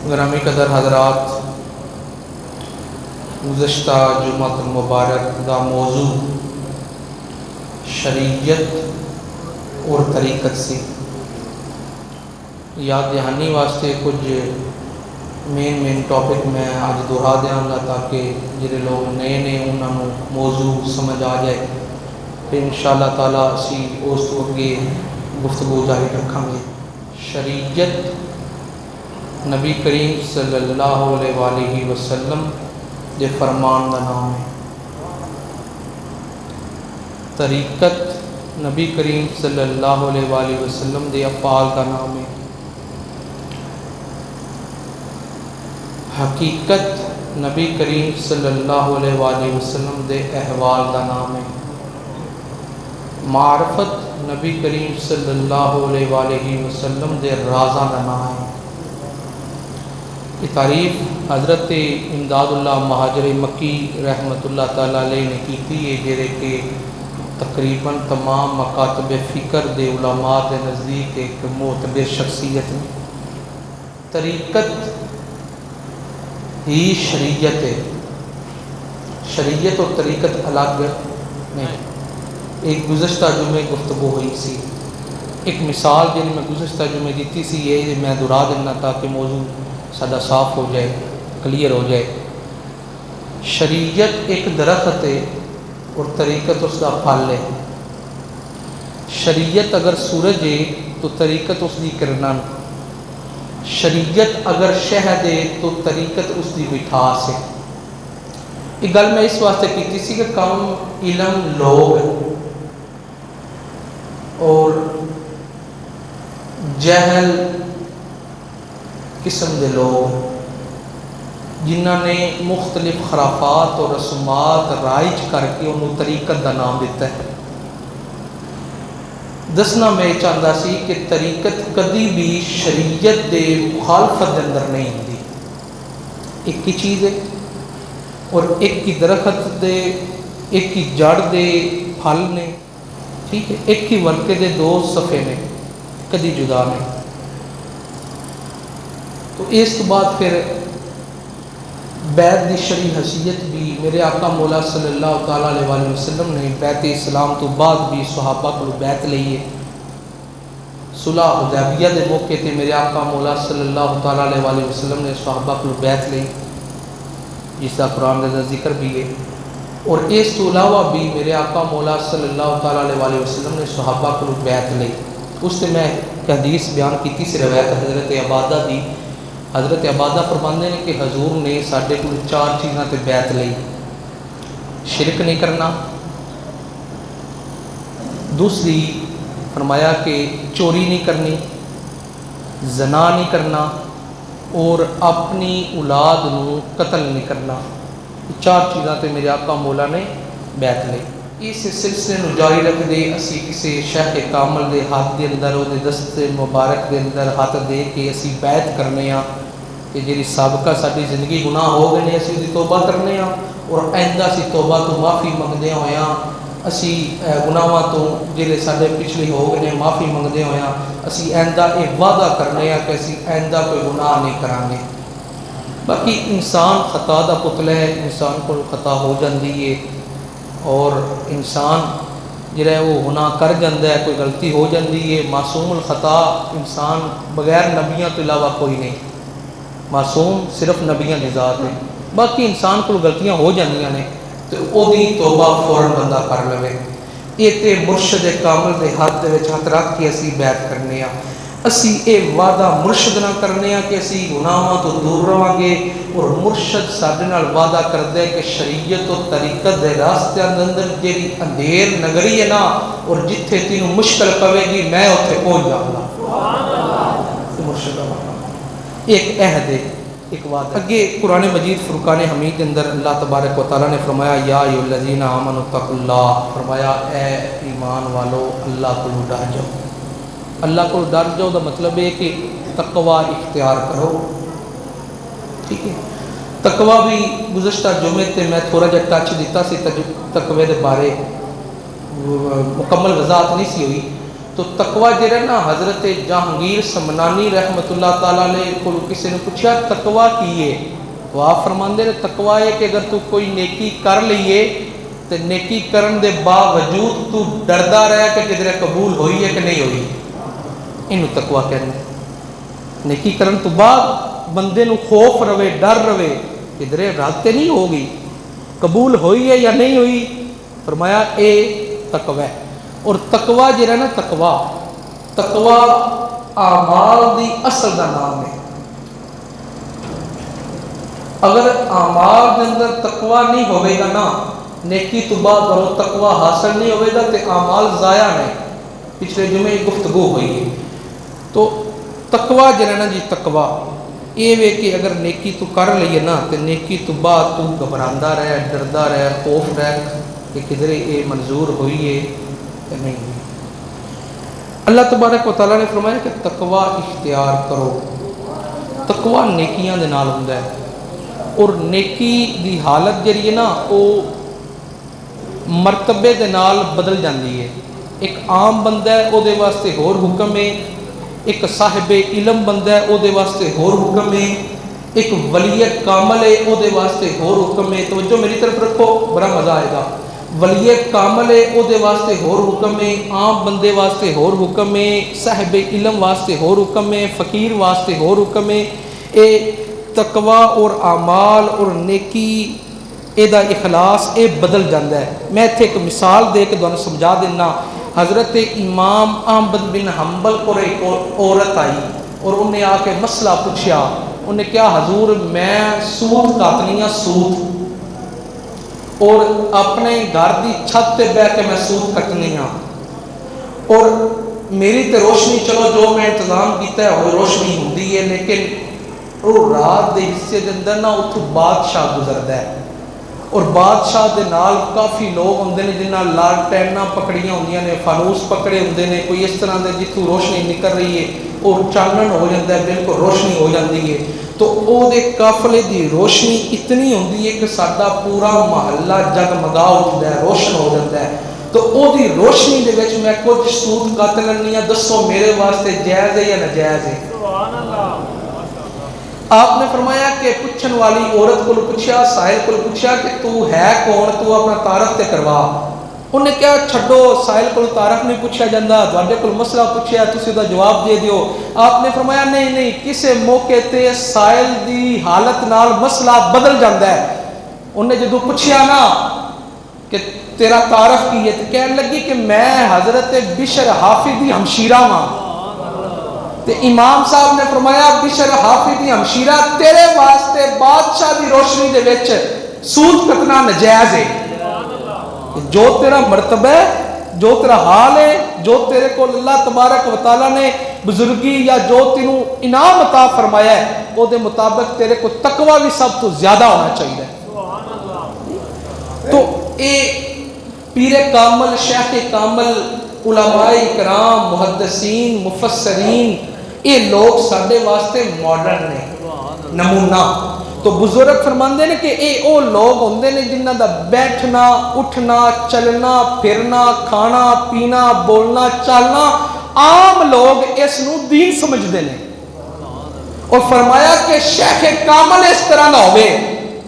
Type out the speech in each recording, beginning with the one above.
گرامی قدر حضرات، گزشتہ جمعۃ المبارک دا موضوع شریعت اور طریقت سی۔ یاد دہانی واسطے کچھ مین ٹاپک میں آج دہرا دیاں گا تاکہ جڑے لوگ نئے انہوں موضوع سمجھ آ جائے۔ پھر انشاءاللہ تعالیٰ اسی اس تو اگے گفتگو جاری رکھاں گے۔ شریعت نبی کریم صلی اللہ علیہ وآلہ وسلم دے فرمان دا نام ہے۔ طریقت نبی کریم صلی اللہ علیہ وآلہ وسلم دے افعال دا نام ہے۔ حقیقت نبی کریم صلی اللہ علیہ وآلہ وسلم دے احوال دا نام ہے۔ معرفت نبی کریم صلی اللہ علیہ وآلہ وسلم دے رازاں دا نام ہے۔ یہ تعریف حضرت امداد اللہ مہاجر مکی رحمۃ اللہ تعالیٰ علیہ نے کی ہے، جڑے کہ تقریباً تمام مکاتب فکر دے علماء دے نزدیک ایک معتبر شخصیت ہے۔ طریقت ہی شریعت ہے، شریعت اور طریقت الگ نہیں۔ ایک گزشتہ جمعے گفتگو ہوئی سی، ایک مثال جن میں گزشتہ جمعے دیتی سی، یہ میں دہرا دینا تاکہ موضوع سادہ صاف ہو جائے، کلیئر ہو جائے۔ شریعت ایک درخت ہے اور طریقت اس کا پھل ہے۔ شریعت اگر سورج ہے تو طریقت اس کی کرناں، شریعت اگر شہد ہے تو طریقت اس کی مٹھاس ہے۔ یہ گل میں اس واسطے کی سی کہ کم علم لوگ اور جہل قسم دے لوگ جنہوں نے مختلف خرافات اور رسومات رائج کر کے انہوں طریقت دا نام دیتا ہے۔ دسنا میں چاہتا سی کہ طریقت کدی بھی شریعت دے مخالفت دے اندر نہیں ہوتی۔ ایک ہی چیز ہے اور ایک ہی درخت دے، ایک ہی جڑ دے پھل نے، ٹھیک ہے، ایک ہی ورقے دے دو صفحے نے، کدی جدا نہیں۔ تو اس کے بعد پھر بیعت دی شرعی حیثیت بھی میرے آقا مولا صلی اللہ تعالیٰ علیہ وآلہ وسلم نے بیعت اسلام تو بعد بھی صحابہ کو بیعت لئی ہے۔ صلح حدیبیہ دے موقع تے میرے آقا مولا صلی اللہ تعالیٰ علیہ وآلہ وسلم نے صحابہ کو بیعت لئی، جس کا قرآن کا ذکر بھی ہے۔ اور اس تو علاوہ بھی میرے آقا مولا صلی اللہ تعالیٰ علیہ وآلہ وسلم نے صحابہ کو بیعت لئی۔ اس سے میں حدیث بیان کی سی روایت حضرت عبادہ دی۔ حضرت عبادہ فرماندے نے کہ حضور نے ساڈے کو 4 چیزاں تے بیعت لئی: شرک نہیں کرنا، دوسری فرمایا کہ چوری نہیں کرنی، زنا نہیں کرنا اور اپنی اولاد نو قتل نہیں کرنا۔ 4 چیزاں تے میرے آقا مولا نے بیعت لئی۔ اس سلسلے نو جاری رکھ دے اسی کسی شیخ کامل دے ہاتھ دے اندر وہ دست مبارک دے اندر ہاتھ دے کے اسی بیعت کرنے ہاں کہ جی سابقہ ساری زندگی گناہ ہو گئے نے، اسی دی توبہ کرنے ہاں اور آئندہ اسی توبہ تو معافی منگدے ہویاں، اسی گناہاں تو جڑے سارے پچھلے ہو گئے نے معافی منگدے ہویاں اسی آئندہ یہ وعدہ کرنے ہاں کہ اسی آئندہ کوئی گناہ نہیں کریں گے۔ باقی انسان خطا دا پتلا ہے، انسان کو خطا ہو جاندی ہے اور انسان جڑا ہے وہ گناہ کر جاندہ ہے، کوئی غلطی ہو جاندی ہے۔ معصوم الخطا انسان بغیر نبیوں تو علاوہ کوئی نہیں، معصوم صرف نبیوں کی ذات ہے۔ باقی انسان کو غلطیاں ہو جاندیاں نے تو وہ دی توبہ فوراً بندہ کر لے۔ یہ تے مرشد کامل دے ہاتھ دے وچ ہاتھ رکھ کے اسی بیعت کرنے ہاں، اسی اے وعدہ مرشد نہ کرنے ہاں کہ اسی گناہاں تو دور رہاں گے، اور مرشد ساڈے نال وعدہ کردا ہے کہ شریعت و طریقت دے راستے اندر جیڑی اندھیر نگری ہے نا اور جتھے تینوں مشکل پوے گی میں اتھے پہنچ جاؤں گا۔ سبحان اللہ۔ مرشد کا ایک عہد ہے، ایک وعدہ۔ اگے قرآن مجید فرقان حمید کے اندر اللہ تبارک و تعالیٰ نے فرمایا یا ایھا الذین آمنوا اتقوا اللہ، فرمایا اے ایمان والو اللہ کو ڈر جاؤ۔ اللہ کو ڈر جاؤ دا مطلب ہے کہ تقوی اختیار کرو، ٹھیک ہے۔ تقوی بھی گزشتہ جمعے تے میں تھوڑا جا ٹچ دیتا سی، تقوی دے بارے مکمل وضاحت نہیں سی ہوئی، تو تقوی جڑا نا حضرت جہانگیر سمنانی رحمت اللہ تعالیٰ نے کو کسی نے پوچھا تقوی کی ہے، تو آپ فرماندے نے تقوی ہے کہ اگر تو کوئی نیکی کر لئیے تو نیکی کرن دے باوجود تو ڈردا رہا کہ کدھر قبول ہوئی ہے کہ نہیں ہوئی، انہوں تقوی کہنے۔ نیکی کرن تو بعد بندے نو خوف روے، ڈر روے کدھر رات نہیں ہوگی، قبول ہوئی ہے یا نہیں ہوئی، فرمایا اے تقوی ہے۔ اور تقوی جڑا نا تقوی اعمال دی اصل دا نام ہے۔ اگر اعمال دے اندر تقوی نہیں ہوئے گا نا، نیکی تو بعد کرو تقوی حاصل نہیں ہوئے گا تو اعمال ضائع نہیں۔ پچھلے جمعے گفتگو ہوئی ہے۔ تو تقوی جڑا نا جی تقوی یہ وے کہ اگر نیکی تو کر لئیے نا تو نیکی تو بعد تو گھبراندا رہے، ڈردا رہے، خوف رہے کہ کدھر یہ منظور ہوئی ہے کہ نہیں ہوئی۔ اللہ تبارک و تعالیٰ نے فرمایا کہ تقوی اختیار کرو۔ تقوی نیکیاں دے نال ہوندا ہے، اور نیکی دی حالت جڑی ہے نا وہ مرتبے دے نال بدل جاندی ہے۔ ایک عام بندہ ہے او دے واسطے ہور حکم ہے، ایک صاحب علم بندہ ہے او دے واسطے ہور حکم ہے، ایک ولی کامل ہے او دے واسطے ہور حکم ہے۔ توجہ میری طرف رکھو، بڑا مزہ آئے گا۔ ولی کامل ہے او دے واسطے ہور حکم ہے، عام بندے واسطے ہور حکم ہے، صاحب علم واسطے ہور حکم ہے، فقیر واسطے ہور حکم ہے۔ اے تقوی اور اعمال اور نیکی اے دا اخلاص اے بدل جاندہ ہے۔ میں اتھے ایک مثال دے کے تانوں سمجھا دینا۔ حضرت امام احمد بن حنبل کو ایک عورت آئی اور انہیں آ کے مسئلہ پوچھا، انہیں کیا حضور میں سود کاٹنی سود، اور اپنے گھر دی چھت تے بیٹھ کے میں سود کٹنی ہاں، اور میری تے روشنی چلو جو میں انتظام کیتا ہے وہ روشنی ہوندی ہے، لیکن وہ رات دے حصے دے اندر نا اتھوں بادشاہ گزردا ہے، اور بادشاہ دے نال کافی لوگ ہوندے نے جنہاں لالٹیناں پکڑیاں ہوندیاں نے، فانوس پکڑے ہوندے نے، کوئی اس طرح دے جتھوں روشنی نکل رہی ہے اور چانن ہو جاتا ہے، بالکل روشنی ہو جاتی ہے۔ تو او دے قافلے دی روشنی اتنی ہوندی ہے کہ ساڈا پورا محلہ جگمگا اٹھدا ہے، روشن ہو جاتا ہے۔ تو او دی روشنی دے وچ میں کچھ سود کٹ لینی ہاں، دسو میرے واسطے جائز ہے یا ناجائز ہے؟ سبحان اللہ۔ آپ نے فرمایا کہ پوچھن والی عورت کو پوچھا، سائل کو پوچھا کہ تو ہے کون، تو اپنا تعارف تے کروا۔ انہیں کیا چھڈو، سائل کو تعارف نہیں پوچھا جاندہ، تواڈے کول مسئلہ پوچھیا تسی دا جواب دے دیو۔ آپ نے فرمایا نہیں، کسے موقع تے سائل دی حالت نال مسئلہ بدل جاندہ ہے۔ انہیں جدو پوچھیا نا کہ تیرا تعارف کی ہے، تو کہنے لگی کہ میں حضرت بشر حافظ دی ہمشیرہ ماں۔ تے امام صاحب نے فرمایا بشر حافظ دی ہمشیرہ تیرے واسطے بادشاہ دی روشنی دے وچ سود کٹنا نجائز ہے۔ جو تیرا مرتبہ ہے، جو تیرا حال ہے، جو تیرے کو اللہ تبارک و تعالیٰ نے بزرگی یا جو تینوں انعام عطا فرمایا ہے وہ دے مطابق تیرے کو تقوی بھی سب تو زیادہ ہونا چاہیے۔ تو اے پیر کامل، شیخ کامل، علماء کرام، محدثین، مفسرین، یہ لوگ ساڈے واسطے ماڈرن نے، نمونہ۔ تو بزرگ فرماندے نے کہ اے او لوگ ہوندے نے جنہاں دا بیٹھنا، اٹھنا، چلنا، پھرنا، کھانا، پینا، بولنا، چلنا عام لوگ اس نو دین سمجھدے نے۔ اور فرمایا کہ شیخ کامل اس طرح نہ ہوئے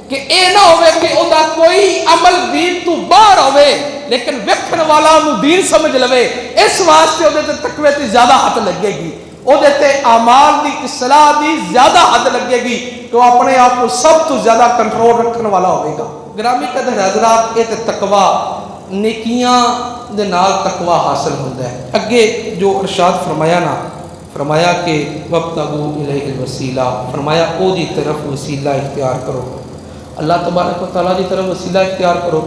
کہ اے نہ ہوئے کہ او دا کوئی عمل دین تو باہر ہوئے لیکن ویکھن والا انہوں دین سمجھ لوے، اس واسطے او دے تے تقوی تے زیادہ حد لگے گی، او دے تے اعمال دی اصلاح دی زیادہ حد لگے گی کہ وہ اپنے آپ کو سب تو زیادہ کنٹرول رکھن والا ہوئے گا۔ گرامی قدر حضرات، اے تے تقوی نیکیاں دے نال تقوی حاصل ہوتا ہے۔ اگے جو ارشاد فرمایا نا، فرمایا کہ وَابْتَغُوا إِلَيْهِ الْوَسِيلَةَ، فرمایا او دی طرف وسیلہ اختیار کرو، اللہ تبارک و تعالیٰ دی طرف وسیلہ اختیار کرو۔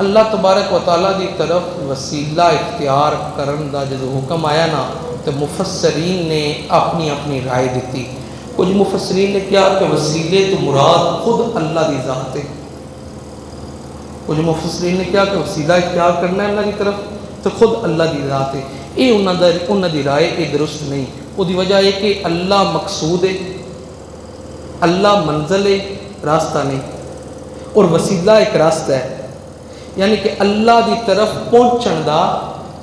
اللہ تبارک و تعالیٰ دی طرف وسیلہ اختیار کرن دا جدو حکم آیا نا تو مفسرین نے اپنی اپنی رائے دیتی۔ کچھ مفسرین نے کیا کہ وسیلے تو مراد خود اللہ دی ذات ہے، کچھ مفسرین نے کیا کہ وسیلہ اختیار کرنا ہے اللہ کی طرف تو خود اللہ دی ذات ہے۔ یہ انہاں دی رائے یہ درست نہیں۔ وہ دی وجہ ہے کہ اللہ مقصود ہے، اللہ منزل ہے، راستہ نہیں، اور وسیلہ ایک راستہ ہے، یعنی کہ اللہ دی طرف پہنچن دا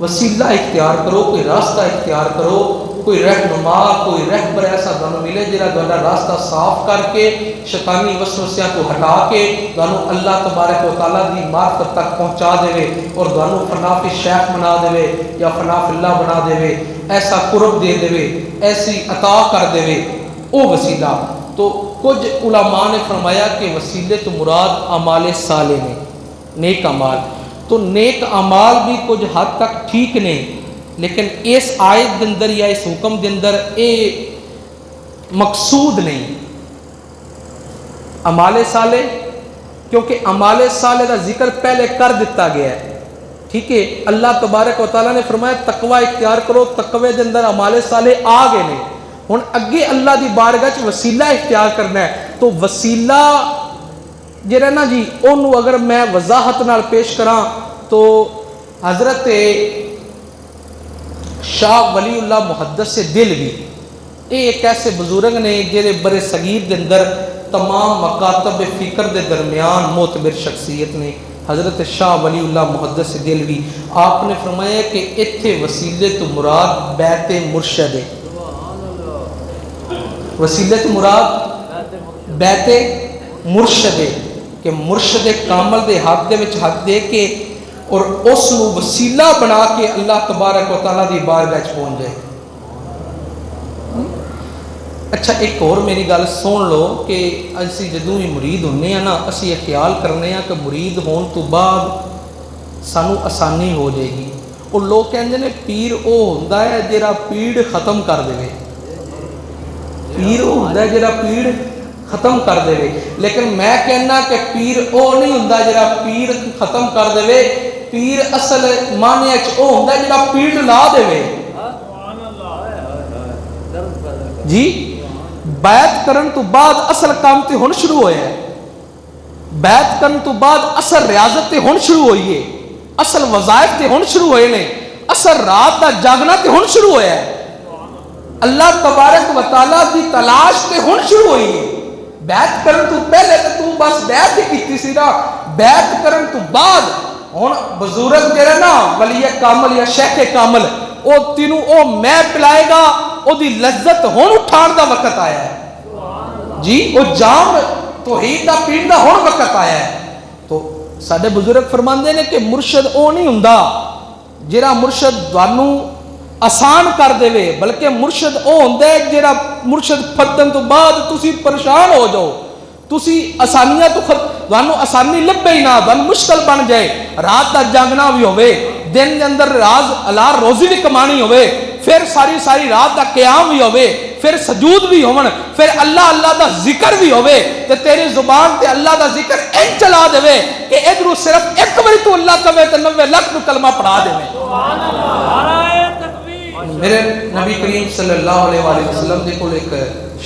وسیلہ اختیار کرو، کوئی راستہ اختیار کرو، کوئی رہنما، کوئی رہبر ایسا تمہیں ملے جڑا تہاڈا راستہ صاف کر کے شیطانی وسوسیاں تو ہٹا کے تانوں اللہ تبارک و تعالیٰ دی معرفت تک پہنچا دے اور تانوں فنا فی شیخ بنا دے یا فنا فی اللہ بنا دے، ایسا قرب دے دے، ایسی عطا کر دے، او وسیلہ۔ تو کچھ علماء نے فرمایا کہ وسیلے تو مراد اعمال صالح نے، نیک اعمال۔ تو نیک اعمال بھی کچھ حد تک ٹھیک نہیں، لیکن اس آیت دے اندر یا اس حکم دے اندر اے مقصود نہیں اعمال صالح، کیونکہ اعمال صالح کا ذکر پہلے کر دیتا گیا ہے، ٹھیک ہے۔ اللہ تبارک و تعالیٰ نے فرمایا تقوی اختیار کرو، تقوی دے اندر اعمال صالح آ گئے نے، ہن اگے اللہ دی بارگاہ چ وسیلہ اختیار کرنا ہے۔ تو وسیلہ جڑا نا جی اونوں اگر میں وضاحت نال پیش کراں تو حضرت شاہ ولی اللہ محدث دہلوی یہ ایک ایسے بزرگ نے جڑے برے صغیر دے اندر تمام مکاتب فکر دے درمیان معتبر شخصیت نے۔ حضرت شاہ ولی اللہ محدث دہلوی آپ نے فرمایا کہ اتھے وسیلے تو مراد بیت مرشد ہے، وسیلے تو مراد بیت مرشد ہے کہ مرشد کامل دے حق دے وچ حق دے کے اور اس نو وسیلہ بنا کے اللہ تبارک و تعالیٰ دی بارگاہ وچ پہنچ جائے۔ اچھا ایک اور میری گل سن لو کہ اسی جدوں ہی مرید ہونے ہیں نا، اسی یہ خیال کرنے ہیں کہ مرید ہون تو بعد سانو آسانی ہو جائے گی۔ اور لوگ کہندے نے پیر او ہوندا ہے جڑا پیڑ ختم کر دے، پیر او ہوندا ہے جڑا پیڑ ختم کر دے، لیکن میں کہنا کہ پیر او نہیں ہوندا جڑا پیر ختم کر دے، پیر اصل معنی او ہوندا جڑا پیڑ لا دے۔ جی بیعت کرن تو بعد اصل کام تے ہن شروع ہویا ہے، بیعت کرن تو بعد اصل ریاضت تے ہن شروع ہوئی ہے، اصل وظائف تے ہن شروع ہوئے نے، اصل رات دا جاگنا تے ہن شروع ہویا ہے، اللہ تبارک و تعالیٰ دی تلاش تے ہن شروع ہوئی ہے۔ بیعت کرن تو پہلے تو بس بیعت ہی کیتی سی نا، بیعت کرن تو بعد ہن بزرگ جڑا نا ولی کامل یا شیخ کامل او تینوں او میں پلائے گا، او دی لذت ہن اٹھان دا وقت آیا ہے جی، او جام توحید دا پین دا ہن وقت آیا ہے۔ تو ساڈے بزرگ فرماندے نے کہ مرشد او نہیں ہوندا جڑا مرشد تانوں آسان کر دے، بلکہ مرشد او ہوندا ہے جڑا مرشد پھدن تو بعد تسی پریشان ہو جاؤ، تسی آسانیاں تو تانوں آسانی لبے ہی نہ، تانوں مشکل بن جائے، رات دا جاگنا بھی ہوئے، دن دے اندر راز الار روزی بھی کمانی ہوئے، پھر ساری رات دا قیام بھی ہوئے، پھر سجود بھی ہون، پھر اللہ دا ذکر بھی ہوئے، تے تیری زبان تے اللہ دا ذکر این چلا دے کہ ادھروں صرف ایک باری تو اللہ کہے تے 90 لاکھ تو کلمہ پڑھا دے۔ میرے نبی کریم صلی اللہ علیہ وآلہ وسلم دے کول ایک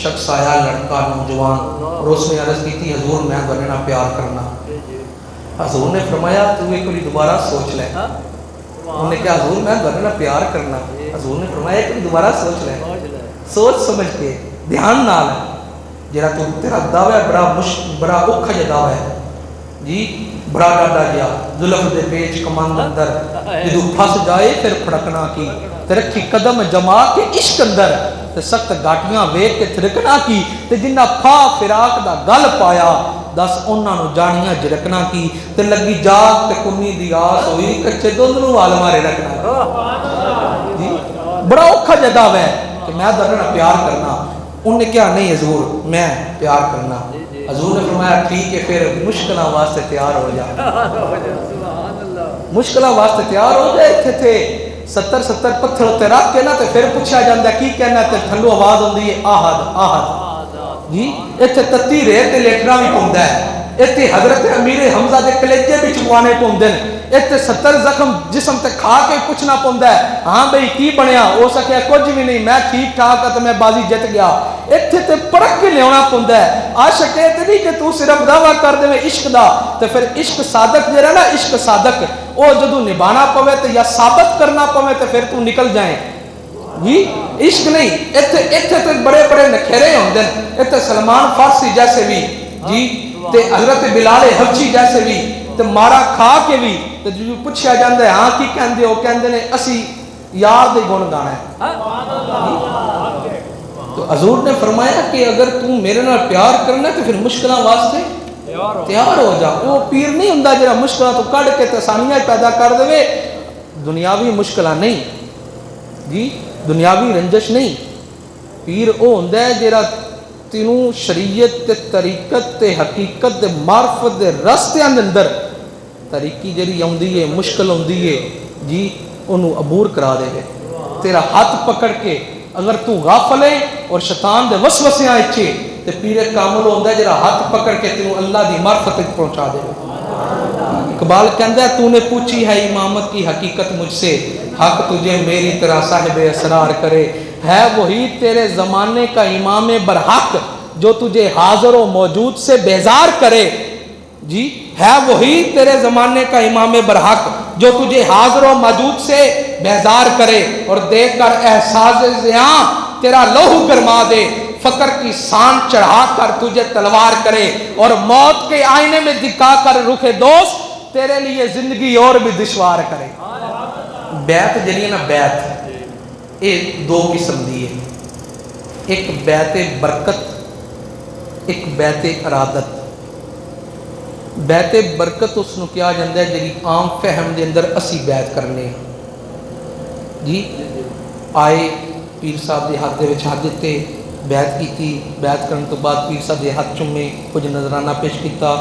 شخص آیا، لڑکا نوجوان، اور اس نے عرض کی تھی حضور میں تہاڈے پیار کرنا۔ حضور نے فرمایا تو ایک باری دوبارہ سوچ لے۔ انہوں نے کہا حضور میں تہاڈے پیار کرنا۔ حضور نے فرمایا ایک باری دوبارہ سوچ لے، سوچ سمجھ کے دھیان نال، جڑا تو تیرا دعویٰ بڑا اوکھا جا دعویٰ ہے جی، بڑا ڈاڈا گیا ظلم دے پیچ کمان اندر، جدو پھس جائے پھر پھڑکنا کی، تے رکھی قدم جما کے عشق اندر، تے سخت گاٹیاں ویکھ کے تھرکنا کی، تے جنہ پھا فراق دا گل پایا دس انہاں نو جانیاں جھڑکنا کی، تے لگی جاگ تے کنی دی آس ہوئی کچے دودھ نو وال مارے رکھنا جی، بڑا اوکھا جا دعویٰ ہے کہ میں تہاڈے پیار کرنا۔ انہوں نے کہا نہیں حضور میں پیار کرنا۔ حضور نے فرمایا ٹھیک ہے پھر مشکلہ واسطے تیار ہو جا، مشکلہ واسطے تیار ہو جائے۔ اتھے تھے 70 پتھر تے رکھ کے نا تے پھر پوچھا جاندا کی کہنا تے تھلو آواز ہوندی ہے آہد آہد جی، اتھے تتی رہ تے لیٹنا بھی پوندا ہے، اتھے حضرت امیر حمزہ دے کلیجے بھی چکوانے پوندے نے، اتھے 70 زخم جسم تے کھا کے پوچھنا پوندا ہے ہاں بھئی کی بنیا، ہو سکیا کچھ بھی نہیں، میں ٹھیک ٹھاک تے میں بازی جت گیا، اتھے تے پرکھ کے لیاونا پوندا ہے۔ عاشق تے نہیں کہ تو صرف دعویٰ کر دے عشق دا، تے پھر عشق صادق جڑا نا عشق صادق او جدوں نبھانا پوے تے یا ثابت کرنا پوے تے پھر تو نکل جائیں جی، عشق نہیں۔ اتھے تے بڑے بڑے نکھیرے ہوندے اتھے سلمان فارسی جیسے بھی جی، تے حضرت بلال حبشی جیسے بھی، تے تے مارا کھا کے بھی تے جو پوچھا جاندہ ہے ہاں کی کہندے ہو، کہندے نے اسی یار دے گن گانا ہے. تو حضور نے فرمایا کہ اگر تم میرے نال پیار کرنا ہے تو پھر مشکلہ واسطے تیار ہو جا. وہ پیر نہیں ہوندا جڑا مشکلہ تو کڑ کے تسانیاں پیدا کر دے. دنیاوی مشکلہ نہیں جی، دنیاوی رنجش نہیں. پیر او ہوندا ہے جڑا تینوں شریعت تے طریقت تے حقیقت تے معرفت دے رستیاں دے اندر طریقی جڑی آندی ہے، مشکل آندی ہے جی، انہوں عبور کرا دے. تیرا ہاتھ پکڑ کے اگر تو غافل ہے اور شیطان دے وسوسیاں اچھے تے پیر کامل ہوندا ہے جڑا ہاتھ پکڑ کے تینوں اللہ دی معرفت تک پہنچا دے. اقبال کہندا ہے تو نے پوچھی ہے امامت کی حقیقت مجھ سے، حق تجھے میری طرح صاحب اسرار کرے. ہے وہی تیرے زمانے کا امام برحق جو تجھے حاضر و موجود سے بیزار کرے. جی ہے وہی تیرے زمانے کا امام برحق جو تجھے حاضر و موجود سے بیزار کرے اور دیکھ کر احساس زیاں تیرا لہو گرما دے. فقر کی سان چڑھا کر تجھے تلوار کرے اور موت کے آئینے میں دکھا کر رخ دوست تیرے لیے زندگی اور بھی دشوار کرے. بیعت جنی ہے نا، بیعت یہ دو قسم دی ہے. ایک بیعت برکت، ایک بیعت ارادت. بیعت برکت اس نو کیا جاندہ ہے جی عام فہم دے اندر اسی بیعت کرنے جی. آئے پیر صاحب دے ہاتھ دے وچ ہاتھ دیتے، بیعت کیتی. بیعت کرنے تو بعد پیر صاحب دے ہاتھ چومے، کچھ نظرانہ پیش کیتا،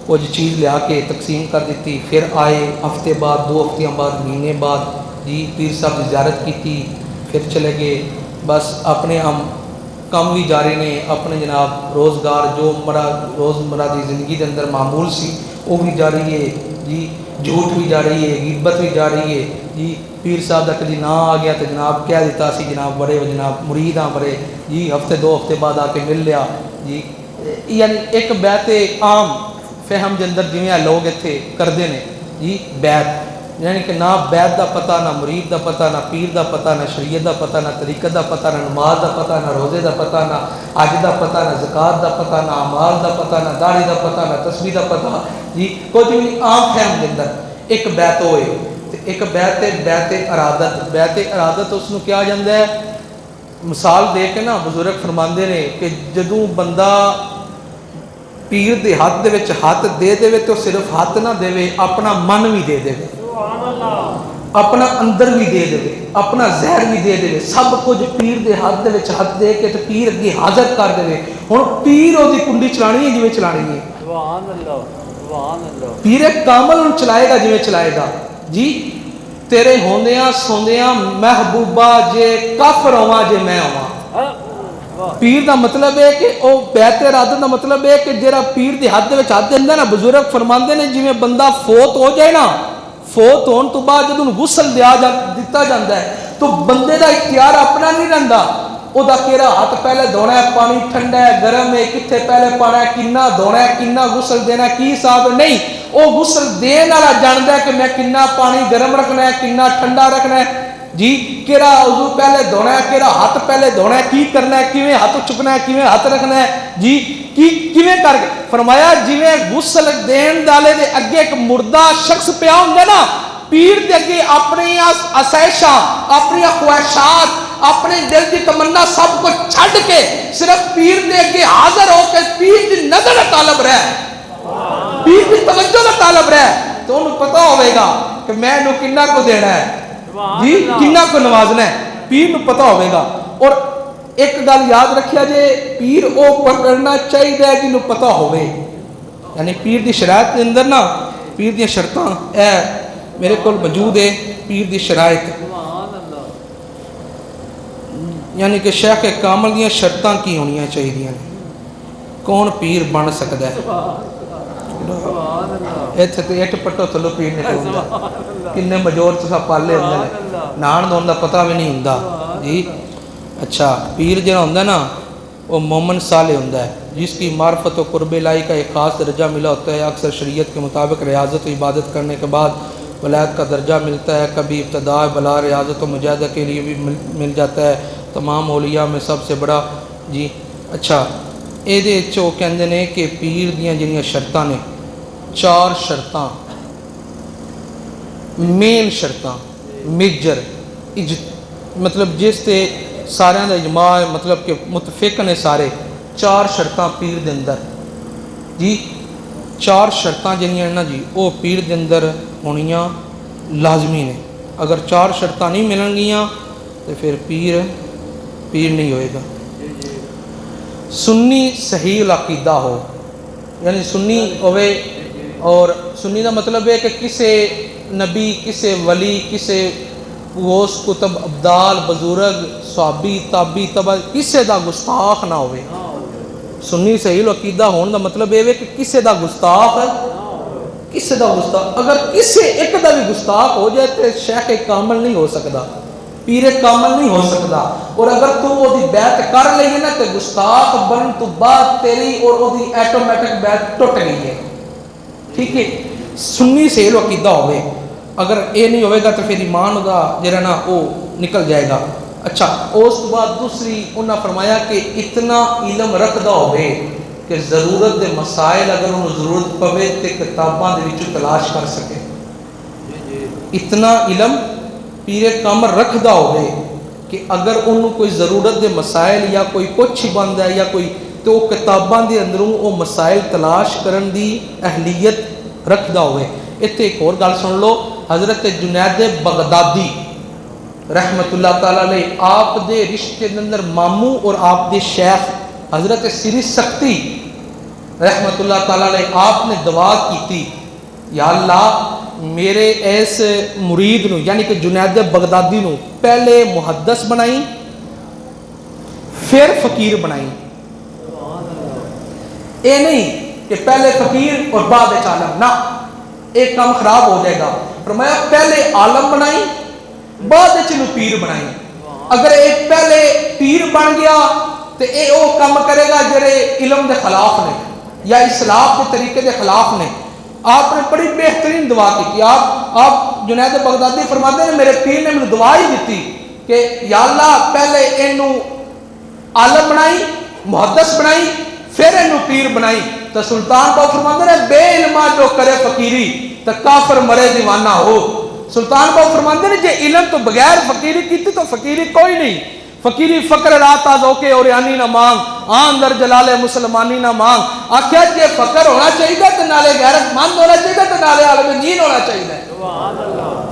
کچھ چیز لیا کے تقسیم کر دیتی. پھر آئے ہفتے بعد، 2 ہفتیاں بعد، مہینے بعد جی پیر صاحب دی زیارت کیتی. پھر چلے گئے. بس اپنے ہم کام بھی جاری نے، اپنے جناب روزگار جو روزمرہ دی زندگی دے اندر معمول سی وہ بھی جاری ہے جی. جھوٹ بھی جاری ہے، غیبت بھی جاری ہے جی. پیر صاحب دا کدی نہ آ گیا تو جناب کہہ دیتا سی جناب بڑے جناب مرید ہاں بڑے جی. ہفتے 2 ہفتے بعد آ کے مل لیا جی. یعنی ایک بیعت عام فہم دے اندر جویں لوگ اتنے کرتے ہیں جی بیعت، یعنی کہ نہ بیعت دا پتہ، نہ مرید دا پتہ، نہ پیر دا پتہ، نہ شریعت دا پتہ، نہ طریقت دا پتہ، نہ نماز دا پتہ، نہ روزے دا پتہ، نہ حج دا پتہ، نہ زکوٰۃ دا پتہ، نہ اعمال دا پتہ، نہ داڑھی دا پتہ، نہ تسبیح دا پتہ جی. کچھ بھی عام فہم دے اندر ایک بیعت ہوئے. ایک بیعت ارادت. بیعت ارادت اس نو کیا جاندہ ہے، مثال دے کے نا بزرگ فرماندے نے کہ جدوں بندہ پیر دے ہاتھ دے وچ ہاتھ دے دے تو صرف ہاتھ نہ دے، اپنا من بھی دے دے، اپنا اندر بھی دے دے، اپنا زہر بھی دے دے. سب کچھ پیر دے ہاتھ دے وچ ہاتھ دے کے تو پیر اگے حاضر کر دے. ہن پیر او دی کنڈی چلانی ہے جویں چلانی ہے. سبحان اللہ، سبحان اللہ. پیر کامل چلائے گا جویں چلائے گا جی. تیرے ہوندیاں سوندیاں محبوبہ جے کافر ہواں جے میں ہواں. پیر دا مطلب ہے کہ او بیعت ارادت دا مطلب ہے کہ جڑا پیر دے ہاتھ دے وچ ہاتھ دیندا نا، بزرگ فرماندے نے جویں بندہ فوت ہو جائے نا، فوت ہون تو بعد جدوں غسل دتا جاندا ہے تو بندے دا اختیار اپنا نہیں رہندا. او دا کیڑا ہاتھ پہلے دھونا ہے، پانی ٹھنڈا ہے گرم ہے، کتنے پہلے پانا ہے، کنا دھونا ہے، کنا غسل دینا ہے، کی حساب نہیں. او غسل دین والا جاندا ہے کہ میں کنا پانی گرم رکھنا ہے، کنا ٹھنڈا رکھنا ہے جی. کیڑا وضو پہلے دھونا ہے، کیڑا ہاتھ پہلے دھونا ہے، کی کرنا ہے، کیویں ہاتھ چکنا ہے، کیویں ہاتھ رکھنا ہے جی. کیویں کر کے فرمایا جویں غسل دین والے دے اگے ایک مردہ شخص پیا ہوندا نا، پیر دے اگے اپنی آسائشاں، اپنی خواہشات، اپنے دل کی تمنا سب کو چھڈ کے صرف پیر دے اگے حاضر ہو کے پیر دی نظر دا طالب رہ، پیر دی توجہ دا طالب رہ، تو انہوں پتہ ہوئے گا کہ میں انہوں کنہ کو دینا ہے جی، کنہ کو نوازنا ہے. پیر نو پتہ ہوئے گا. اور ایک گل یاد رکھیا جے، پیر او پکڑنا چاہیے جنہوں پتہ ہوئے. یعنی پیر دی شرائط کے اندر نا، پیر دی شرطاں اے میرے کول موجود ہے. پیر دی شرائط یعنی کہ شیخ کامل دیاں شرطاں کی ہونیاں چاہیے، کون پیر بن سکتا ہے. ایتھے تے اٹھ پٹو تھلو پیر نہیں ہوندا. کنے مجور تساں پالے ہوندے نے، نان دون دا پتہ بھی نہیں ہوندا جی. اچھا پیر جڑا ہوندا نا وہ مومن صالح ہوندا ہے جس کی معرفت و قرب الہی کا ایک خاص درجہ ملا ہوتا ہے. اکثر شریعت کے مطابق ریاضت و عبادت کرنے کے بعد ولایت کا درجہ ملتا ہے. کبھی ابتداء بلا ریاضت و مجاہدہ کے لیے بھی مل جاتا ہے. تمام اولیاء میں سب سے بڑا جی. اچھا یہ کہندے نے کہ پیر دیاں جنیاں شرطاں نے 4 شرطاں مین شرطاں میجر مطلب جس تے سارے دا اجماع ہے، مطلب کہ متفق نے سارے 4 شرطاں پیر دے اندر جی 4 شرطاں جنیاں نا جی وہ پیر دے اندر ہونیاں لازمی نے. اگر 4 شرطاں نہیں ملن گیاں تو پھر پیر نہیں ہوئے گا. سنی صحیح العقیدہ ہو، یعنی سنی ہوئے، اور سنی کا مطلب ہے کہ کسے نبی، کسے ولی، کسے غوث کتب ابدال بزرگ صحابی تابی تبع کسے دا گستاخ نہ ہوئے. سنی صحیح العقیدہ ہونے کا مطلب یہ ہے کہ کسے دا گستاخ اگر کسے ایک دا بھی گستاخ ہو جائے تو شیخ کامل نہیں ہو سکتا، پیر کامل نہیں ہو سکتا. اور اگر تو وہ دی بیعت کر لئی نا تو گستاخ بن تو بعد تیری اور وہ دی ایٹومیٹک بیعت ٹوٹ گئی ہے. ٹھیک ہے، سنی سے عقیدہ ہوئے. اگر یہ نہیں ہوئے گا تو پھر ایمان دا جڑا نا وہ نکل جائے گا. اچھا، اس کے بعد دوسری انہوں نے فرمایا کہ اتنا علم رکھدا ہوئے کہ ضرورت دے مسائل اگر انہوں ضرورت پوے تو کتاباں دے وچوں تلاش کر سکے. اتنا علم پیر کامل رکھدا ہوئے کہ اگر انہوں کوئی ضرورت دے مسائل یا کوئی کچھ بند ہے یا کوئی تو کتاباں دے اندروں وہ مسائل تلاش کرن دی اہلیت رکھدا ہوئے. اتنے ایک اور گل سن لو، حضرت جنید بغدادی رحمت اللہ تعالیٰ علیہ آپ دے رشتے اندر ماموں اور آپ دے شیخ حضرت سری سختی رحمت اللہ تعالیٰ علیہ آپ نے دعا کی، یا اللہ میرے ایس مرید نو یعنی کہ جنید بغدادی نو پہلے محدث بنائی پھر فقیر بنائی. اے نہیں کہ پہلے فقیر اور بعد عالم، نہ ایک کام خراب ہو جائے گا. فرمایا پہلے عالم بنائی بعد چنو پیر بنائی. اگر ایک پہلے پیر بن گیا تو اے او کام کرے گا جڑے علم دے خلاف نے یا اسلاف کے طریقے دے خلاف نے. آپ نے بڑی بہترین دعا کی. آپ جنید بغدادی فرماتے ہیں میرے پیر نے مجھے دعا ہی دیتی کہ یا اللہ پہلے اینو عالم بنائی محدث بنائی پھر اینو پیر بنائی. تو سلطان باؤ فرماتے ہیں بے علمہ جو کرے فقیری تو کافر مرے دیوانہ ہو. سلطان باؤ فرماتے ہیں جے علم تو بغیر فقیری کیتی تو فقیری کوئی نہیں. فقیری فقر رات آزوکے اور یعنی نہ مانگ آن در جلال مسلمانی نہ مانگ. آکھیا جے فقر ہونا چاہیے تو نالے غیرت مند ہونا چاہیے تو نالے عالم دین ہونا چاہیے.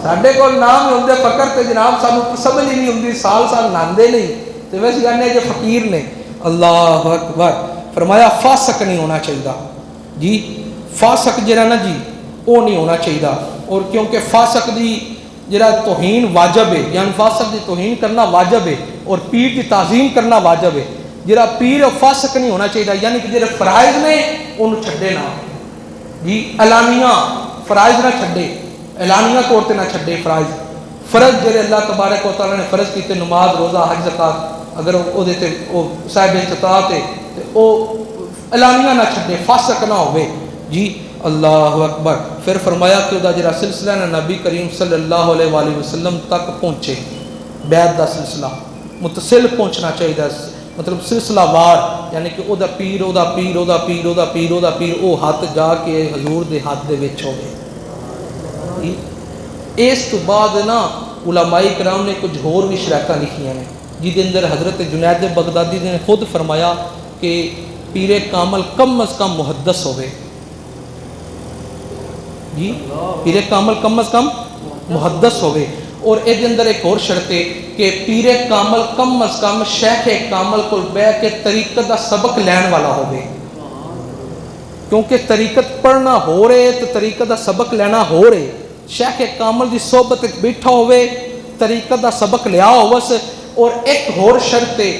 ساڈے کول نام ہی ہوندے فقر تے جناب سانو سمجھ نہیں ہوندی سال ناندے نہیں تے ویسے کہنے جے فقیر نے. اللہ اکبر. فرمایا فاسق نہیں ہونا چاہیے جی. فاسق جڑا نا جی وہ نہیں ہونا چاہیے. اور کیونکہ فاسق دی جڑا توہین واجب ہے، یعنی فاسق دی توہین کرنا واجب ہے اور پیر کی تعظیم کرنا واجب ہے. جڑا پیر اور فاسق نہیں ہونا چاہیے، یعنی کہ جڑے فرائض نے انہوں چھڈے نہ جی. اعلانیہ فرائض نہ چھڈے، اعلانیہ طور تے نہ چھڈے فرائض. فرض جڑے اللہ تبارک و تعالیٰ نے فرض کیتے نماز روزہ حج زکات اگر وہ دیتے وہ صاحب استطاعت ہے تو وہ اعلانیہ نہ چھڈے، فاسق نہ ہوئے جی. اللہ اکبر. پھر فرمایا کہ وہ جڑا سلسلہ نا نبی کریم صلی اللہ علیہ وآلہ وسلم تک پہنچے. بیعت دا سلسلہ متصل پہنچنا چاہیے، مطلب سلسلہ وار، یعنی کہ او دا پیر او دا پیر او دا پیر او دا پیر او دا پیر او ہاتھ جا کے حضور دے ہاتھ دے وچ ہوئے. اس تو بعد نا علماء کرام نے کچھ اور بھی شرائطاں لکھیاں نے جی دے اندر حضرت جنید بغدادی نے خود فرمایا کہ پیر کامل کم از کم محدث ہوئے جی. پیر کامل کم از کم محدث ہوئے. اور اے دے اندر ایک اور شرط ہے کہ پیر کامل کم از کم شیخ کامل کو بہ کے طریقت دا سبق لین والا ہوئے. کیونکہ طریقت پڑھنا ہو رہے تو طریقت دا سبق لینا ہو رہے. شیخ کامل دی صحبت بیٹھا ہوئے طریقت دا سبق لیا ہوس. اور ایک اور شرط ہے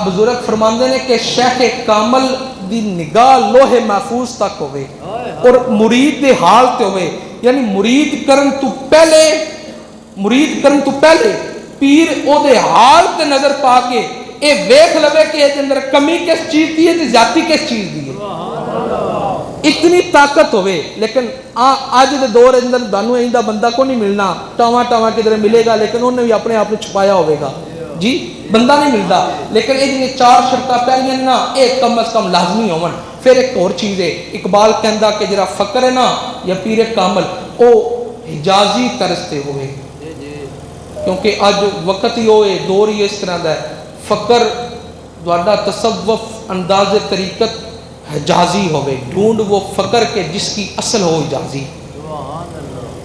بزرگ فرماندے نے کہ شیخ کامل دی نگاہ لوح محفوظ تک ہوئے اور مرید دے حال تے ہوئے. یعنی مرید کرن تو پہلے پیر او دے حال تے نظر پا کے اے ویکھ لوے کہ اے اندر کمی کس چیز دی ہے تے زیادتی کس چیز دی ہے. اتنی طاقت ہوئے. لیکن آج دے دور اندر دانو ایندہ بندہ کو نہیں ملنا، ٹاواں کدھر ملے گا لیکن انہوں نے بھی اپنے آپ کو چھپایا ہوئے گا جی. بندہ نہیں ملتا. لیکن یہ 4 شرطیں پہلیاں نا ایک کم از کم لازمی ہون. پھر ایک اور چیز ہے، اقبال کہندا کہ جڑا فقر ہے نا یا پیر کامل او حجازی طرز تے ہوئے، کیونکہ اج وقت ہی ہوئے دور ہی اس طرح دا ہے، فقر دوڑا تصوف انداز طریقت حجازی ہوئے، ڈھونڈ وہ فقر کے جس کی اصل ہو حجازی،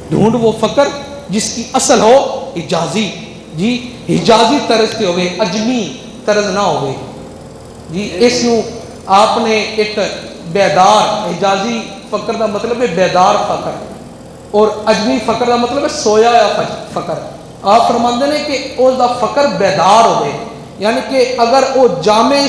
ڈھونڈ وہ فقر جس کی اصل ہو حجازی، جی حجازی طرز تے ہوئے، اجمی طرز نہ ہوئے جی۔ اس نو آپ نے ایک بیدار، حجازی فقر دا مطلب ہے بیدار فقر، اور اجمی فقر دا مطلب ہے سویا ہوا فقر۔ آپ فرماندے نے کہ اس دا فقر بیدار ہوئے، یعنی کہ اگر وہ جامع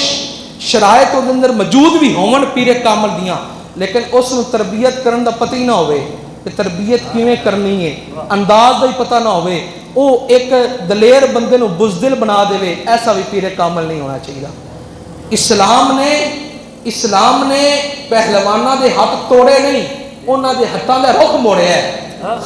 شرائط کے اندر موجود بھی ہون پیر کامل دیاں، لیکن اس نو تربیت کرن دا پتہ ہی نہ ہوئے کہ تربیت کیویں کرنی ہے، انداز دا ہی پتہ نہ ہوئے، وہ ایک دلیر بندے نو بزدل بنا دے، ایسا بھی پیر کامل نہیں ہونا چاہیے۔ اسلام نے پہلوانہ دے ہاتھ توڑے نہیں، انہاں دے ہتھاں دے رخ موڑے ہے۔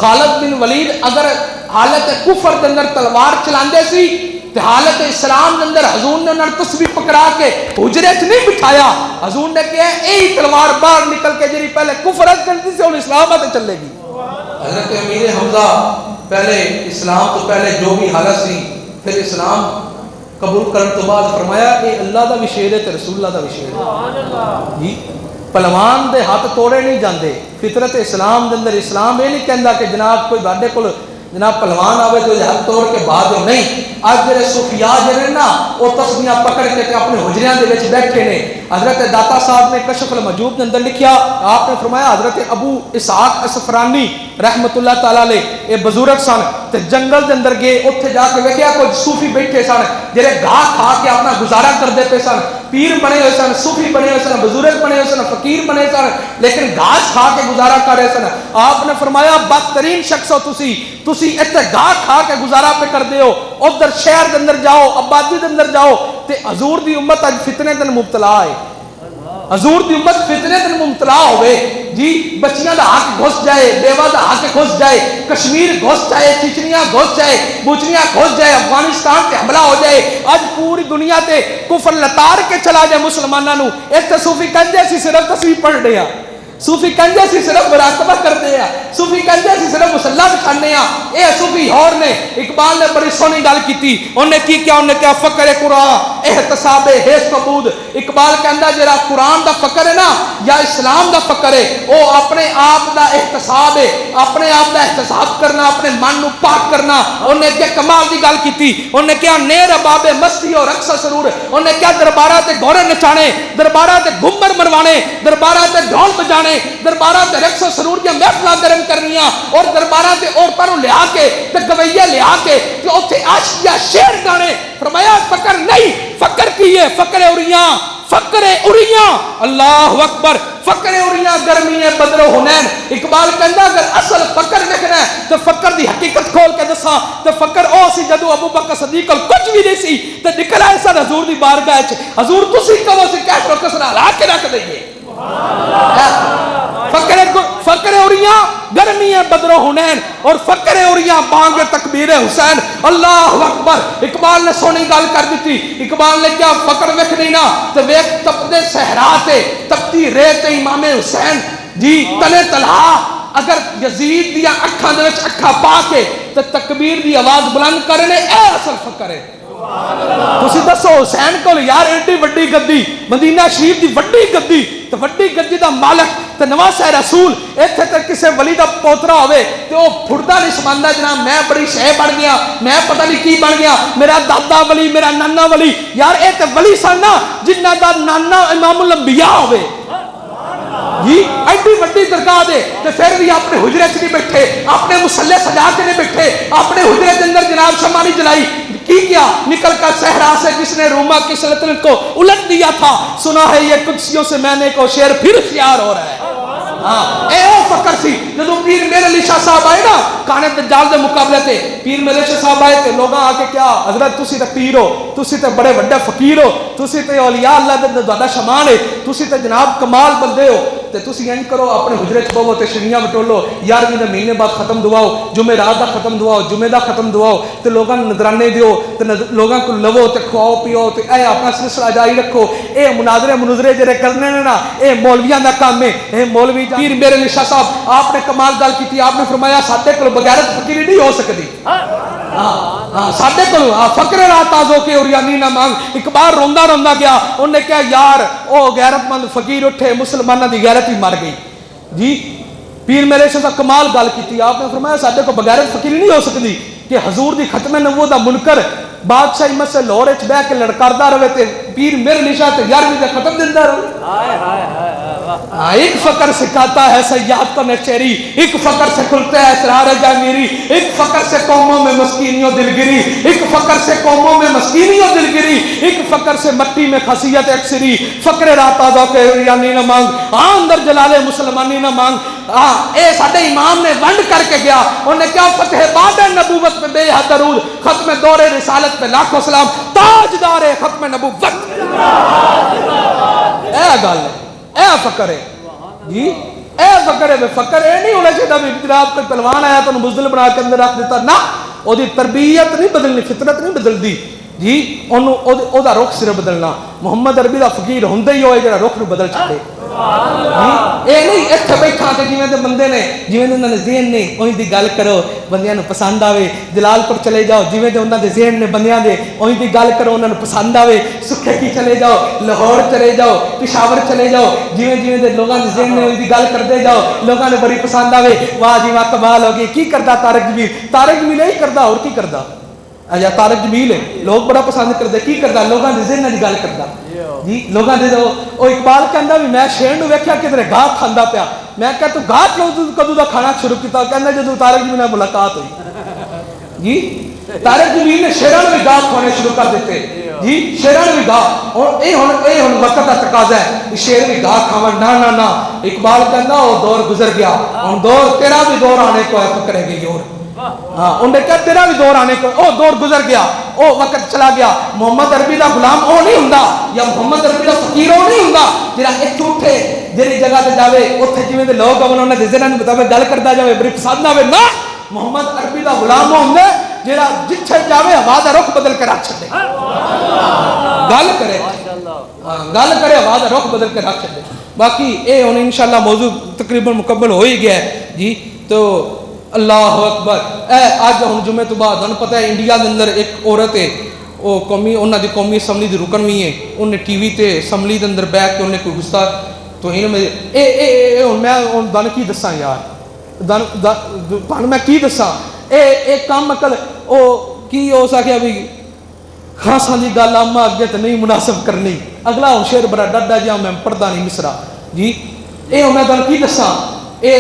خالد بن ولید اگر حالت کفر دے اندر تلوار چلاندے سی تے حالت اسلام دے اندر حضور نے انہاں تسبیح پکڑا کے حجرے چ نہیں بٹھایا، حضور نے کہا اے تلوار باہر نکل کے جڑی پہلے کفر کرتی سی ہن اسلام تے چلے گی۔ حضرت امیر حمزہ پہلے اسلام تو پہلے جو بھی حالت سی، پھر اسلام قبول کرن تو بعد فرمایا اے اللہ دا وشیر ہے تے رسول اللہ دا وشیر ہے جی۔ پہلوان دے ہاتھ توڑے نہیں جاندے، فطرت اسلام دے اندر اسلام یہ نہیں کہندا کہ جناب کوئی باڈے کول جناب پہلوان آوے تو ہاتھ توڑ کے بعد نہیں۔ اج جڑے صوفیاء جڑے نا وہ تسبیحاں پکڑ کے اپنے حجریاں دے وچ بیٹھے نے۔ حضرت داتا صاحب نے کشف المجوب کے اندر لکھیا، آپ نے فرمایا حضرت ابو اسحاق اسفرانی رحمت اللہ تعالی علیہ یہ بزرگ سن تے جنگل دے اندر گئے، اوتھے جا کے ویکھیا کچھ صوفی بیٹھے سن جڑے گھاہ کھا کے اپنا گزارا کردے پے سن، پیر بنے ہوئے سن، صوفی بنے ہوئے سن، بزرگ بنے ہوئے سن، فقیر بنے سن، لیکن گھاس کھا کے گزارا کر رہے سن۔ آپ نے فرمایا بدترین شخص ہو تسی ایتھے گھاہ کھا کے گزارا پہ کردے ہو، ادھر شہر دے اندر جاؤ، آبادی دے اندر جاؤ تے حضور دی امت اج فتنے دے مبتلا ہے، حضور دی امت فتنے دے مبتلا ہوئے جی۔ بچیاں دا حق گھس جائے، بیوہ دا حق گھس جائے، کشمیر گھس جائے، چچنیاں گھس جائے، بوچنیاں گھس جائے، افغانستان تے حملہ ہو جائے، اج پوری دنیا تے کفر لتار کے چلا جائے مسلماناں نو۔ ایتھے صوفی کہندے سی صرف تسبیح پڑھ رہے ہیں، صوفی کہندے سی صرف مراقبہ کرتے ہیں، صوفی کہندے سی صرف مصلا بچھانے ہیں۔ اے صوفی اور نے اقبال نے بڑی سونی گل کیتی، انہوں نے کی کیا؟ انہوں نے کہا فقر قرآن احتساب حیث قبود۔ اقبال کہندا جڑا قرآن دا فقر ہے نا یا اسلام دا فقر ہے وہ اپنے آپ دا احتساب ہے، اپنے آپ دا احتساب کرنا، اپنے من نو پاک کرنا۔ انہوں نے کیا کمال دی گل کیتی، انہوں نے کیا نیر باب مستی اور رقص سرور، انہوں نے کیا دربارہ تے گھوڑے نچانے، دربارہ تے گھمر مروانے، دربارہ تے ڈھول بجانے، دربارہ تے رقص و سرور دی محفلاں گرم کرنیاں، اور دربارہ تے عورتاں نوں لیا کے تے گویے لیا کے تے اوتھے عاشقیاں شعر گانے۔ فرمایا فقر نہیں، فقر کی ہے فقر اوریاں، فقر اوریاں، اللہ اکبر، فقر اوریاں گرمی ہے بدر و حنین۔ اقبال کہندا اگر اصل فقر دیکھنا ہے تو فقر دی حقیقت کھول کے دساں تے فقر او سی جدو ابو بکر صدیق کول کچھ بھی نہیں سی تے نکل آئے سن حضور دی بارگاہ وچ، حضور تسی کہو سی کیسے کسنا لا کے رکھ دئیے۔ فقر اوریاں گرمی ہے بدر و حنین، اور فقر اوریاں بانگ تکبیر حسین، اللہ اکبر۔ اقبال نے سونی گل کر دیتی، اقبال نے کیا فقر ویکھ نہیں نا تے ویکھ تپدے صحرا تے تپتی ریت امام حسین جی تلے تلہا اگر یزید دیا اکھاں دے وچ اکھاں پا کے تے تکبیر دی آواز بلند کرنے، اے اصل فقر ہے۔ تسی دسو حسین کول یار ایڈی وڈی گدی، مدینہ شریف دی وڈی گدی تے وڈی گدی دا مالک تے نواسہ رسول، ایتھے تے کسے ولی دا پوترا ہوئے تے او پھڑدا نہیں سماندا جناب میں بڑی شے بن گیا، میں پتہ نہیں کی بن گیا، میرا دادا ولی، میرا نانا ولی۔ یار اے تے ولی سن نا جنہاں دا نانا امام الانبیاء ہوئے جی، ایڈی وڈی درگاہ دے تے پھر بھی اپنے حجرے چ نہیں بیٹھے، اپنے مصلے سجا کے نہیں بیٹھے، اپنے حجرے کے اندر جناب شمع نہیں جلائی۔ کی کیا؟ نکل کر صحرا سے جس نے روما کی سلطنت کو الٹ دیا تھا، سنا ہے یہ قدسیوں سے میں نے کو شعر پھر شیار ہو رہا ہے۔ ہاں اے او فقر سی جدو پیر میرے علی شاہ صاحب آئے نا کانے دجال دے مقابلے تے، پیر میرے شاہ صاحب آئے تے لوگاں آ کے کیا حضرت تسی تے پیر ہو، تسی تے بڑے بڑے فقیر ہو، تسی تے اولیاء اللہ دے تہاڈا شمان ہے، تسی تے جناب کمال بندے ہو، تو تسی انج کرو اپنے حجرے چ پو تے شریاں وٹولو 11ویں دے مہینے بعد ختم دعاؤ جمعرات دا ختم دعاؤ جمعے دا ختم دعاؤ تے لوگاں نوں نذرانے دیو تے لوگاں کو لو تے کھواؤ پیو تے اے اپنا سلسلہ جاری رکھو. اے مناظرے جڑے کرنے نے نا اے مولویاں دا کام ہے. اے مولوی پیر میرے علی شاہ صاحب آپ نے کمال گل کیتی. آپ نے فرمایا ساڈے کول بغیرت فقیری نہیں ہو سکتی. ساڈے کول فقر رات تازو کے اوریانی نہ مانگ. ایک بار روندا روندا گیا انہوں نے کہا یار او غیرت مند فقیر اٹھے مسلمانوں دی غیرت ہی مر گئی. جی پیر میرے سے کمال گل کی. آپ نے فرمایا ساڈے کو بغیرت فقیری نہیں ہو سکتی کہ حضور دی ختم نبوت دا منکر بادشاہ ہمت سے لاہور وچ بیٹھ کے لڑکاردا رہے تے پیر میرے نشا تے 11ویں دا ختم دیندا رہے. ایک فقر سکھاتا ہے سیاحت کا نشیری, ایک فقر سے کھلتا ہے اسرار جامیری, ایک فقر سے قوموں میں مسکینیوں دلگری, ایک فقر سے قوموں میں مسکینیوں دلگری, ایک فقر سے مٹی میں خاصیت اکثری. فقر رات تازہ کے یعنی نہ مانگ اندر جلال مسلمانی نہ مانگ. اے ساڈے امام نے ونڈ کر کے گیا. انہوں نے کیا فتح بعد نبوت پہ بے حد درود, ختم دور رسالت پہ لاکھوں سلام, تاجدار ختم نبوت. اے گل ہے, اے فقر ہے جی, اے فقر ہے. فقر اے نہیں ہونا چاہیے بھی جناب کوئی پہلوان آیا تو بزدل بنا کے اندر رکھ دیتا نا. او دی تربیت نہیں بدلنی, فطرت نہیں بدلدی جی, اونوں او دا رخ صرف بدلنا. محمد عربی دا فقیر ہوندے ہی ہوئے جڑا رخ نو بدل چھڈے. اے نہیں اتھے بیٹھا کے جویں دے بندے نے جویں دے انہاں دے ذہن نے اوہی دی گل کرو بندیاں نوں پسند آوے. جلال پور چلے جاؤ جویں دے انہاں دے ذہن نے بندیاں دے اوہی دی گل کرو انہاں نوں پسند آوے. سکھے کی چلے جاؤ, لاہور چلے جاؤ, پشاور چلے جاؤ, جویں دے لوگاں دے ذہن نے اوہی دی گل کردے جاؤ, لوگاں نے بڑی پسند آوے. واہ جی واہ کمال ہو گئی. کی کردا طارق جمیل؟ طارق جمیل یہی کردا اور کی کردا؟ اجا طارق جمیل ہے لوگ بڑا پسند کردے. کی کردا؟ لوگاں دے ذہن دی گل کردا جی. لوگاں دے او اقبال کہندا بھی میں شیر نو ویکھیا کدھر گاہ کھاندا پیا. میں کہا تو گاہ کدوں دا کھانا شروع کیتا؟ کہندا جدوں طارق جمیل نال ملاقات ہوئی جی. طارق جمیل نے شیراں نوں بھی گاہ کھانے شروع کر دیتے جی. شیراں نوں بھی گاہ, اور اے ہن وقت دا تقاضا ہے شیر بھی گاہ کھاون. نا نا نا, اقبال کہندا او دور گزر گیا, ہن دور تیرا بھی دور آنے کو ہے. فکر ہے اور ہاں انہوں نے کہا تیرا بھی دور آنے کو, او دور گزر گیا, او وقت چلا گیا. محمد عربی دا غلام او نہیں ہوندا, یا محمد عربی دا فقیر او نہیں ہوندا جڑا ایتھوں اٹھے جڑی جگہ تے جاوے اوتھے جویں دے لوگ انہاں دے ذہن مطابق گل کردا جاوے بڑی پسند آوے. نا, محمد عربی دا غلام ہوندا جڑا جتھے جاوے ہوا دا رخ بدل کے رکھ چھڈے. گل کرے گل کرے ہوا دا رخ بدل کے رکھ چھڈے. باقی اے ہن انشاءاللہ موضوع تقریباً مکمل ہو ہی گیا ہے جی. تو اللہ اکبر. اے اج ہن جمعے تو بعد ہن پتہ ہے انڈیا دے اندر ایک عورت ہے وہ قومی انہاں دی قومی اسمبلی دی رکن بھی ہے. انہیں ٹی وی تے اسمبلی دے اندر بیٹھ کے انہیں کوئی گستاخ تو ہن میں میں دن کی دساں یار, دن میں کی دساں. اے کام عقل او کی ہو سکیا بھی خاصاں دی گل آما اگے تے نہیں مناسب کرنی. اگلا ہن شعر بڑا ڈڈا جا میں پڑھدا نہیں مصرا جی. اے میں دن کی دساں. اے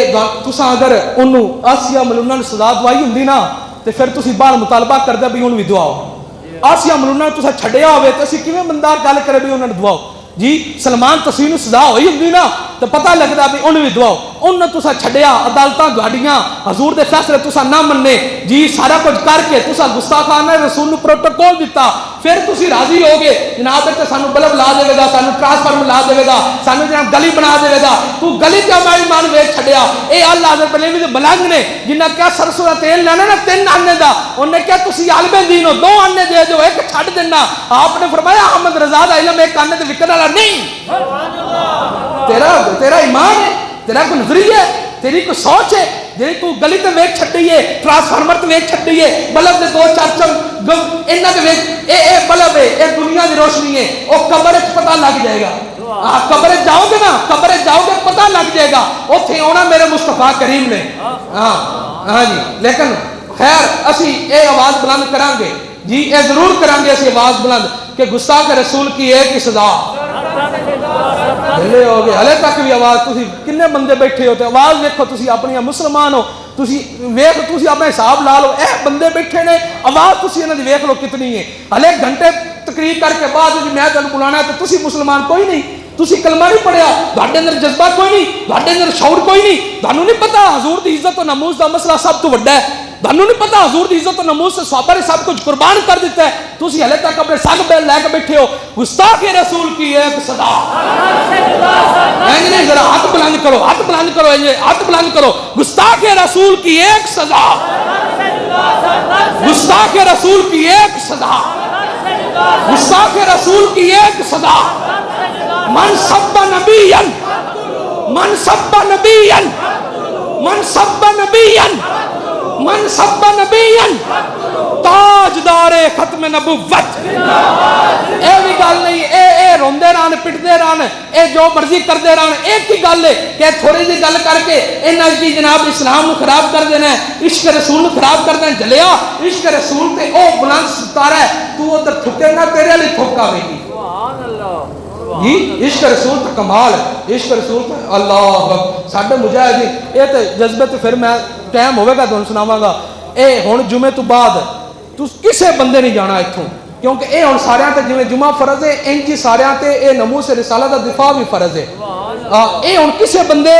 تساں اگر انہوں آسیہ ملونہ نے سزا دوائی ہوندی نا تے پھر تسی باہر مطالبہ کردے بھی انہوں بھی دعاؤ. آسیہ ملونہ نے تساں چھڈیا ہوئے تے اسی کیویں بندہ گل کرے بھی انہوں نے دعاؤ جی. سلمان تسین سزا ہوئی ہوندی نا تو پتہ لگدا بھی انہوں بھی دعاؤ. انہوں تساں چھڈیا, عدالتاں تہاڈیاں حضور دے فیصلے تساں نہ مننے جی. سارا کچھ کر کے تساں گستاخانہ رسول نو پروٹوکول دتا, پھر تسی راضی ہو گے جناب تے سانو بلب لا دے گا, سانو ٹرانسفارمر لا دے گا, سانو جناب گلی بنا دے گا. تو گلی تے ہماری مان ویچ چھڈیا. اے اللہ حضرت بریلوی دے ملنگ نے جنہاں کیا سرسوں دا تیل لینا نا 3 آنے دا, انہوں نے کہا تسی عالم دین ہو 2 آنے دے جو 1 چھڈ دینا. آپ نے فرمایا احمد رضا دا علم 1 آنے تے وکن والا نہیں. تیرا ایمان ہے, تیرا کوئی نظریہ ہے, تیری کوئی سوچ ہے جی. تو گلی تے ویچ چھڈی ہے, ٹرانسفارمر تے ویچ چھڈی ہے, بلب دے 2-4 چم انہاں دے ویچ اے بلب ہے, اے دنیا دی روشنی ہے. او قبر وچ پتہ لگ جائے گا. قبر جاؤ گے نا, قبر جاؤ گے پتہ لگ جائے گا. اوتھے آنا میرے مصطفیٰ کریم نے. ہاں جی, لیکن خیر اسی اے آواز بلند کران گے جی, اے ضرور کران گے اسی آواز بلند کہ گستاخ رسول کی ایک ہی سزا. ہلے ہو گئے ہلے تک بھی آواز. تسی کنے بندے بیٹھے ہوتے, آواز دیکھو تسی اپنی مسلمان ہو, تسی ویکھ تسی اپنا حساب لا لو. اے بندے بیٹھے نے, آواز تسی انہاں دی ویکھ لو کتنی ہے. ہلے گھنٹے تقریر کر کے بعد جی میں تانوں بلانا ہے تو تسی مسلمان کوئی نہیں, تسی کلمہ نہیں پڑھیا, تہاڈے اندر جذبہ کوئی نہیں, تہاڈے اندر شعور کوئی نہیں, تانوں نہیں پتہ حضور دی عزت و ناموس دا مسئلہ سب تو وڈا ہے تھانوں نہیں پتا حضور دی عزت و ناموس سے صحابہ نے سب کچھ قربان کر دیتا ہے، تسی ہلے تک اپنے سگ بیل لے کے بیٹھے ہو. گستاخ رسول کی ایک سزا. نہیں ذرا ہاتھ بلند کرو، ہاتھ بلند کرو، ہاتھ بلند کرو. گستاخ رسول کی ایک سزا، گستاخ رسول کی ایک سزا، گستاخ رسول کی ایک سزا. من سب نبیا، من سب نبیا، من سب نبیا، من سب نبیا تاجدار ختم نبوت. اے بھی گل نہیں، اے روندے رہن پٹدے رہن، اے جو مرضی کردے رہن. ایک ہی گل ہے کہ تھوڑی جی گل کر کے انہاں دی جناب اسلام نو خراب کر دینا ہے، عشق رسول نو خراب کر دینا. جلیا عشق رسول تے او بلند ستارہ ہے، تو ادھر تھکے گا تیرے لیے تھک آوے گی. جی عشق رسول تو کمال ہے، عشق رسول تو اللہ ساڈے مجاہد یہ تو جذبے تو پھر میں ٹائم ہوئے گا تمہیں سناواں گا. اے ہن جمعے تو بعد تو کسے بندے نہیں جانا اتھوں، کیونکہ اے ہن ساریاں تے جویں جمعہ فرض ہے انج ساریاں تے اے ناموس رسالہ دا دفاع بھی فرض ہے. اے ہن کسے بندے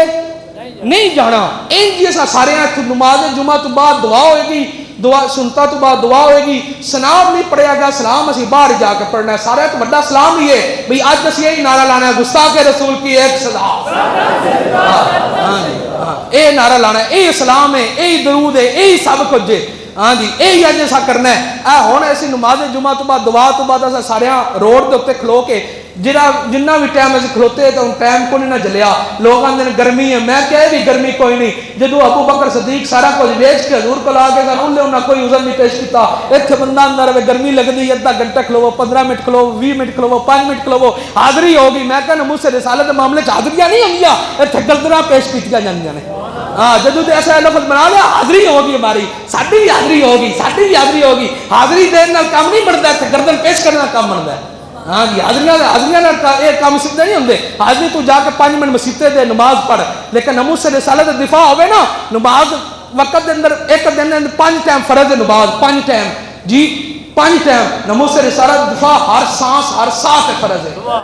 نہیں جانا، انج سارے نماز جمعہ تو بعد دعا ہوئے گی، دعا سنتا تو بعد دعا ہوئے گی. سلام نہیں پڑھیا گیا، سلام اسی باہر جا کے پڑھنا ہے. سارے تو بڑا سلام ہی ہے بھئی آج اسی یہی نعرہ لانا ہے گستاخ رسول کی ایک سزا. اے نعرہ لانا ہے، اے اسلام ہے، اے درود ہے، اے سب کچھ ہے. ہاں جی یہی اج ایسا کرنا ہے. اے ہن ایسی نماز جمعہ تو بعد دعا تو بعد ایسا سارے روڈ دے اتنے کھلو کے جنہ بھی ٹائم ایسے کھلوتے تو ٹائم کو نہیں نہ جلیا. لوگ آندے نے گرمی ہے، میں کہے بھی گرمی کوئی نہیں. جدو ابو بکر صدیق سارا کچھ ویچ کے حضور کو لا کے انہیں کوئی عذر نہیں پیش کیتا. اتنے بندہ اندر گرمی لگتی، ادھا گھنٹہ کھلو، 15 منٹ کھلو، 20 منٹ کھلو، 5 منٹ کھلو، حاضری ہوگی. میں کہنا مجھ سے رسالت کے معاملے حاضریاں نہیں ہوگی، اتنے گلدرا پیش کی جانیاں نے. ہاں جدو تو ایسا لفظ بنا لیا حاضری ہوگی، ہماری ساری بھی حاضری ہوگی، ساری بھی حاضری ہوگی. حاضری دینا کام نہیں بنتا، اتنے گردن پیش کرنا کام بنتا ہے. ہاں جی حاضریاں یہ کام سیدھے نہیں ہوندے. حاضری تو جا کے 5 منٹ مسیتے دے نماز پڑھ، لیکن ناموس سے رسالت دفاع ہوئے نا نماز وقت دے اندر ایک دن اندر 5 ٹائم فرض ہے نماز، 5 ٹائم جی 5 ٹائم ناموس سے رسالت دفاع ہر سانس ہر سانس فرض ہے.